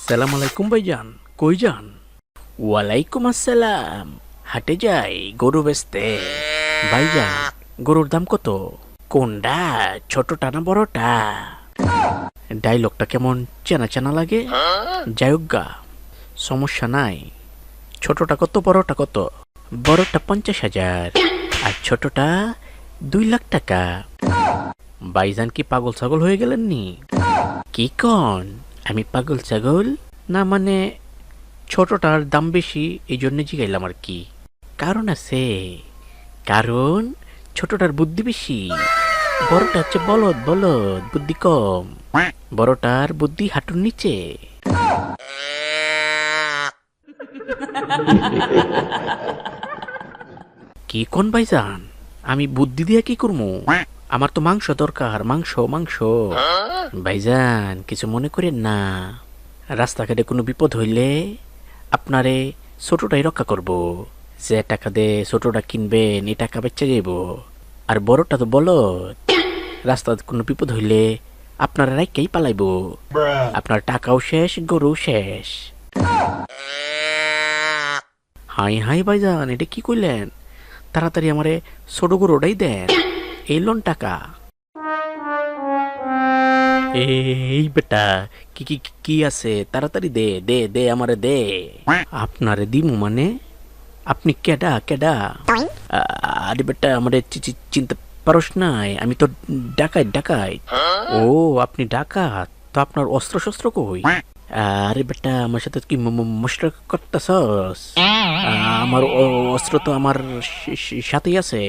সালাম আলাইকুম ভাইজান, কই যান? ওয়ালাইকুম আসসালাম। হাটে যাই গরু বেচতে। ভাইজান, গরুর দাম কত? কোনটা, ছোটটা না বড়টা? ডায়লগটা কেমন চেনা চেনা লাগে। যাই হোক গা, সমস্যা নাই। ছোটটা কত, বড়টা কত? বড়টা 50,000 আর ছোটটা 2 লাখ টাকা। ভাইজান কি পাগল ছাগল হয়ে গেলেন নি? কি কন? আমি পাগল ছাগল না, মানে ছোটটার দাম বেশি এই জন্য জিগাইলাম আর কি। কারণ আছে, কারণ ছোটটার বুদ্ধি বেশি। বড়টা হচ্ছে বলদ বলদ, বুদ্ধি কম। বড়টার বুদ্ধি হাঁটুর নিচে। কি কোন ভাইজান? আমি বুদ্ধি দিয়ে কি করবো? আমার তো মাংস দরকার, মাংস মাংস। ভাইজান কিছু মনে করেন না, রাস্তাঘাটে কোনো বিপদ হইলে আপনারে ছোটটাই রক্ষা করব। যে টাকা দে ছোটটা কিনবেন এই টাকা বেচে যাইব। আর বড়টা তো বলো, রাস্তায় কোনো বিপদ হইলে আপনারা রাইকেই পালাইব। আপনার টাকাও শেষ, গরু শেষ। হাই হাই ভাইজান, এটা কি কইলেন? তাড়াতাড়ি আমারে ছোট গরুটাই দেন, এই লোন টাকা। এই বেটা, কি কি কি আছে? তাড়াতাড়ি দে দে দে, আমারে দে। আপনারে দিমু মানে? আপনি কেডা কেডা? আরে বেটা, আমারে চিনতে পারস নাই? আমি তো ডাকাইত ডাকাইত। ও, আপনি ডাকাত? তো আপনার অস্ত্র শস্ত্র কই? আরে বেটা, আমার সাথে কি মশলা করতেছস? আমার অস্ত্র তো আমার সাথেই আছে।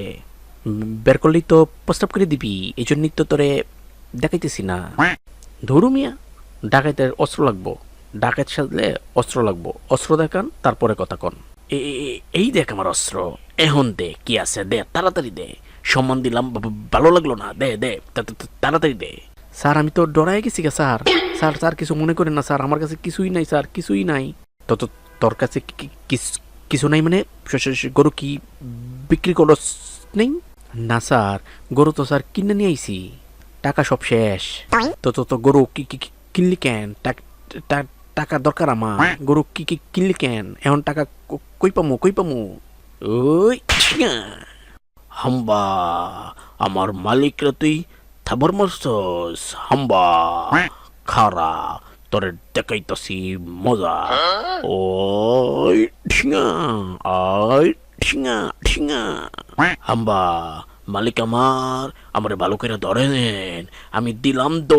বের করলেই তো প্রস্তাব করে দিবি, এই জন্যই তো তোরে দেখাইতেছি না। ধরু মিয়া, ডাকাইতের অস্ত্র লাগবো, ডাকাইত সাজলে অস্ত্র লাগবো। অস্ত্র দেখান, তারপরে কথা কন। এই দেখ আমার অস্ত্র, এখন দে। কি আছে দে, তাড়াতাড়ি দে। সম্মান দিলাম, ভালো লাগলো না? দে দে তাড়াতাড়ি দে। স্যার আমি তো ডরাই গেছি গা স্যার। স্যার স্যার কিছু মনে করেন না স্যার, আমার কাছে কিছুই নাই স্যার, কিছুই নাই। তো তোর কাছে কিছু নাই মানে? গরু কি বিক্রি করস নেই? না স্যার, গরু তো স্যার কিনে নিয়ে আইছি, টাকা সব শেষ। তো গরু কিনলি কেন? টাকা দরকার আমার। গরু কিনলি কেন? এখন টাকা কই পামু কই পামু? ওই হাম্বা, আমার মালিকরা তুই থাবর মারছস? হাম্বা খারা, তোরে দেখাইতাছি মজা। ওই ঠিঙা, আই ঠিঙা ঠিঙা। হাম্বা, মালিক আমারে ভালো করে ধরে নেন, আমি দিলাম তো।